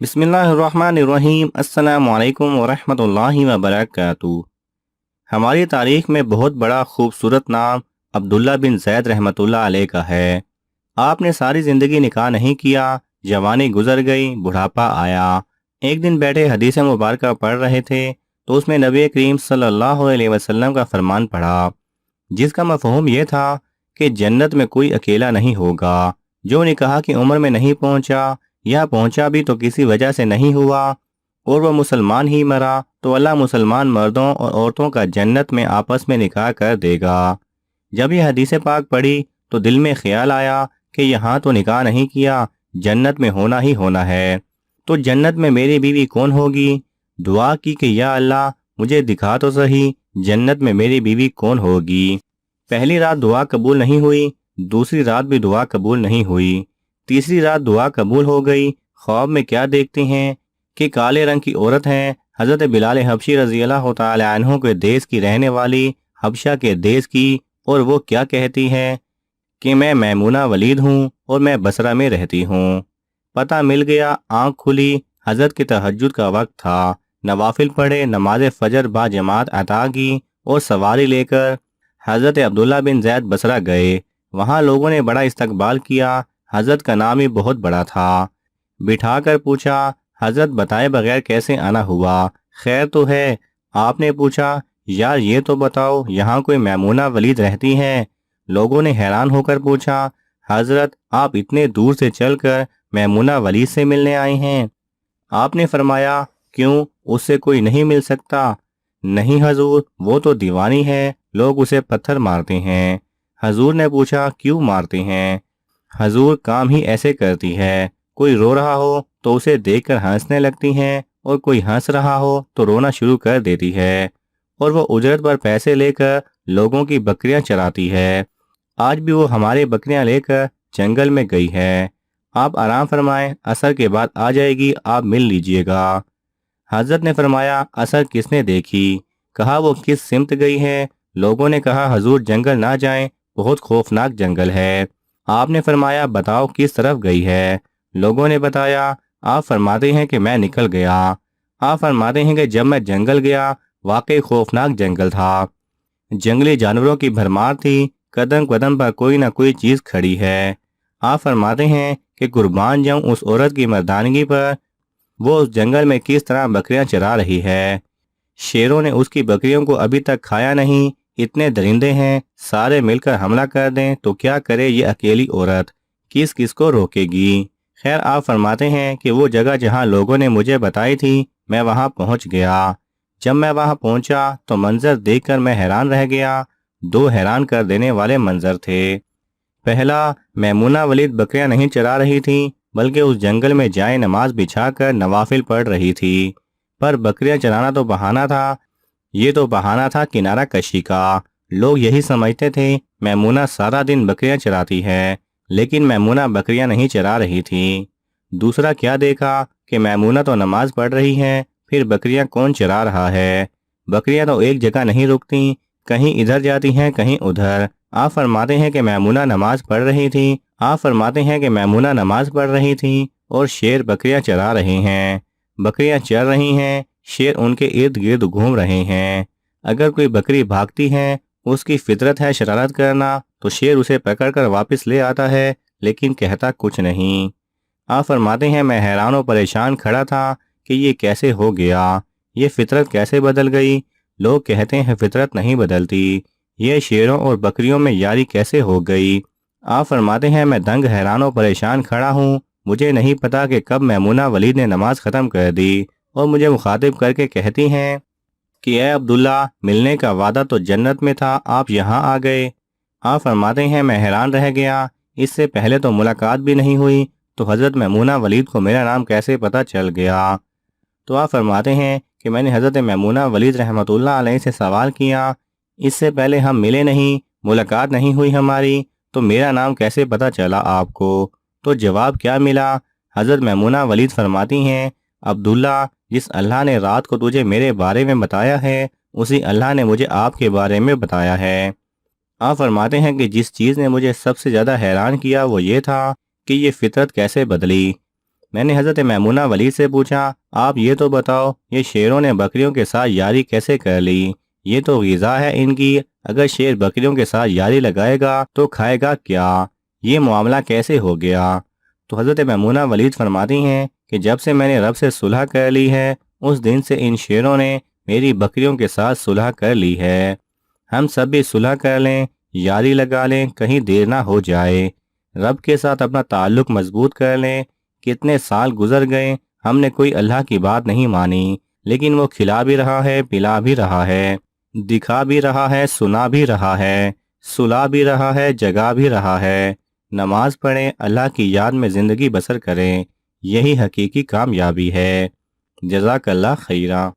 بسم اللہ الرحمن الرحیم۔ السلام علیکم ورحمۃ اللہ وبرکاتہ۔ ہماری تاریخ میں بہت بڑا خوبصورت نام عبداللہ بن زید رحمۃ اللہ علیہ کا ہے۔ آپ نے ساری زندگی نکاح نہیں کیا، جوانی گزر گئی، بڑھاپا آیا۔ ایک دن بیٹھے حدیث مبارکہ پڑھ رہے تھے تو اس میں نبی کریم صلی اللہ علیہ وسلم کا فرمان پڑھا، جس کا مفہوم یہ تھا کہ جنت میں کوئی اکیلا نہیں ہوگا۔ جو نکاح کی عمر میں نہیں پہنچا یا پہنچا بھی تو کسی وجہ سے نہیں ہوا اور وہ مسلمان ہی مرا تو اللہ مسلمان مردوں اور عورتوں کا جنت میں آپس میں نکاح کر دے گا۔ جب یہ حدیث پاک پڑھی تو دل میں خیال آیا کہ یہاں تو نکاح نہیں کیا، جنت میں ہونا ہی ہونا ہے، تو جنت میں میری بیوی کون ہوگی؟ دعا کی کہ یا اللہ مجھے دکھا تو صحیح جنت میں میری بیوی کون ہوگی۔ پہلی رات دعا قبول نہیں ہوئی، دوسری رات بھی دعا قبول نہیں ہوئی، تیسری رات دعا قبول ہو گئی۔ خواب میں کیا دیکھتے ہیں کہ کالے رنگ کی عورت ہے، حضرت بلال حبشی رضی اللہ تعالی عنہ کے دیس کی رہنے والی، حبشہ کے دیس کی، اور وہ کیا کہتی ہے کہ میں میمونہ ولید ہوں اور میں بصرہ میں رہتی ہوں۔ پتہ مل گیا، آنکھ کھلی، حضرت کی تہجد کا وقت تھا، نوافل پڑھے، نماز فجر با جماعت ادا کی اور سواری لے کر حضرت عبداللہ بن زید بصرہ گئے۔ وہاں لوگوں نے بڑا استقبال کیا، حضرت کا نام ہی بہت بڑا تھا۔ بٹھا کر پوچھا، حضرت بتائے بغیر کیسے آنا ہوا؟ خیر تو ہے؟ آپ نے پوچھا، یار یہ تو بتاؤ یہاں کوئی میمونہ ولید رہتی ہے؟ لوگوں نے حیران ہو کر پوچھا، حضرت آپ اتنے دور سے چل کر میمونہ ولید سے ملنے آئے ہیں؟ آپ نے فرمایا، کیوں، اس سے کوئی نہیں مل سکتا؟ نہیں حضور، وہ تو دیوانی ہے، لوگ اسے پتھر مارتے ہیں۔ حضور نے پوچھا، کیوں مارتے ہیں؟ حضور کام ہی ایسے کرتی ہے، کوئی رو رہا ہو تو اسے دیکھ کر ہنسنے لگتی ہے اور کوئی ہنس رہا ہو تو رونا شروع کر دیتی ہے، اور وہ اجرت پر پیسے لے کر لوگوں کی بکریاں چراتی ہے۔ آج بھی وہ ہماری بکریاں لے کر جنگل میں گئی ہے، آپ آرام فرمائیں، عصر کے بعد آ جائے گی، آپ مل لیجئے گا۔ حضرت نے فرمایا، عصر کس نے دیکھی؟ کہا، وہ کس سمت گئی ہے؟ لوگوں نے کہا، حضور جنگل نہ جائیں، بہت خوفناک جنگل ہے۔ آپ نے فرمایا، بتاؤ کس طرف گئی ہے؟ لوگوں نے بتایا۔ آپ فرماتے ہیں کہ میں نکل گیا۔ آپ فرماتے ہیں کہ جب میں جنگل گیا واقعی خوفناک جنگل تھا، جنگلی جانوروں کی بھرمار تھی، قدم قدم پر کوئی نہ کوئی چیز کھڑی ہے۔ آپ فرماتے ہیں کہ قربان جاؤں اس عورت کی مردانگی پر، وہ اس جنگل میں کس طرح بکریاں چرا رہی ہے۔ شیروں نے اس کی بکریوں کو ابھی تک کھایا نہیں، اتنے درندے ہیں، سارے مل کر حملہ کر دیں تو کیا کرے یہ اکیلی عورت، کس کس کو روکے گی؟ خیر آپ فرماتے ہیں کہ وہ جگہ جہاں لوگوں نے مجھے بتائی تھی میں وہاں پہنچ گیا۔ جب میں وہاں پہنچا تو منظر دیکھ کر میں حیران رہ گیا۔ دو حیران کر دینے والے منظر تھے۔ پہلا، میمونہ ولید بکریاں نہیں چرا رہی تھی بلکہ اس جنگل میں جائے نماز بچھا کر نوافل پڑھ رہی تھی، پر بکریاں چرانا تو بہانہ تھا، یہ تو بہانہ تھا کنارہ کشی کا۔ لوگ یہی سمجھتے تھے میمونہ سارا دن بکریاں چراتی ہے، لیکن میمونہ بکریاں نہیں چرا رہی تھی۔ دوسرا کیا دیکھا کہ میمونہ تو نماز پڑھ رہی ہے، پھر بکریاں کون چرا رہا ہے؟ بکریاں تو ایک جگہ نہیں رکتی، کہیں ادھر جاتی ہیں کہیں ادھر۔ آپ فرماتے ہیں کہ میمونہ نماز پڑھ رہی تھی، آپ فرماتے ہیں کہ میمونہ نماز پڑھ رہی تھی اور شیر بکریاں چرا رہے ہیں۔ بکریاں چر رہی ہیں، شیر ان کے ارد گرد گھوم رہے ہیں۔ اگر کوئی بکری بھاگتی ہے، اس کی فطرت ہے شرارت کرنا، تو شیر اسے پکڑ کر واپس لے آتا ہے لیکن کہتا کچھ نہیں۔ آپ فرماتے ہیں میں حیران و پریشان کھڑا تھا کہ یہ کیسے ہو گیا، یہ فطرت کیسے بدل گئی؟ لوگ کہتے ہیں فطرت نہیں بدلتی، یہ شیروں اور بکریوں میں یاری کیسے ہو گئی؟ آپ فرماتے ہیں میں دنگ حیران و پریشان کھڑا ہوں، مجھے نہیں پتا کہ کب میمونہ ولید نے نماز ختم کر دی اور مجھے مخاطب کر کے کہتی ہیں کہ اے عبداللہ، ملنے کا وعدہ تو جنت میں تھا، آپ یہاں آ گئے۔ آپ فرماتے ہیں میں حیران رہ گیا، اس سے پہلے تو ملاقات بھی نہیں ہوئی، تو حضرت میمونہ ولید کو میرا نام کیسے پتہ چل گیا؟ تو آپ فرماتے ہیں کہ میں نے حضرت میمونہ ولید رحمۃ اللہ علیہ سے سوال کیا، اس سے پہلے ہم ملے نہیں، ملاقات نہیں ہوئی ہماری، تو میرا نام کیسے پتہ چلا آپ کو؟ تو جواب کیا ملا؟ حضرت میمونہ ولید فرماتی ہیں، عبداللہ، جس اللہ نے رات کو تجھے میرے بارے میں بتایا ہے اسی اللہ نے مجھے آپ کے بارے میں بتایا ہے۔ آپ فرماتے ہیں کہ جس چیز نے مجھے سب سے زیادہ حیران کیا وہ یہ تھا کہ یہ فطرت کیسے بدلی۔ میں نے حضرت میمونہ ولید سے پوچھا، آپ یہ تو بتاؤ یہ شیروں نے بکریوں کے ساتھ یاری کیسے کر لی؟ یہ تو غذا ہے ان کی، اگر شیر بکریوں کے ساتھ یاری لگائے گا تو کھائے گا کیا؟ یہ معاملہ کیسے ہو گیا؟ تو حضرت میمونہ ولید فرماتی ہیں کہ جب سے میں نے رب سے صلح کر لی ہے، اس دن سے ان شیروں نے میری بکریوں کے ساتھ صلح کر لی ہے۔ ہم سب بھی صلح کر لیں، یاری لگا لیں، کہیں دیر نہ ہو جائے، رب کے ساتھ اپنا تعلق مضبوط کر لیں۔ کتنے سال گزر گئے، ہم نے کوئی اللہ کی بات نہیں مانی، لیکن وہ کھلا بھی رہا ہے، پلا بھی رہا ہے، دکھا بھی رہا ہے، سنا بھی رہا ہے، سلا بھی رہا ہے، جگا بھی رہا ہے۔ نماز پڑھیں، اللہ کی یاد میں زندگی بسر کریں، یہی حقیقی کامیابی ہے۔ جزاک اللہ خیرہ۔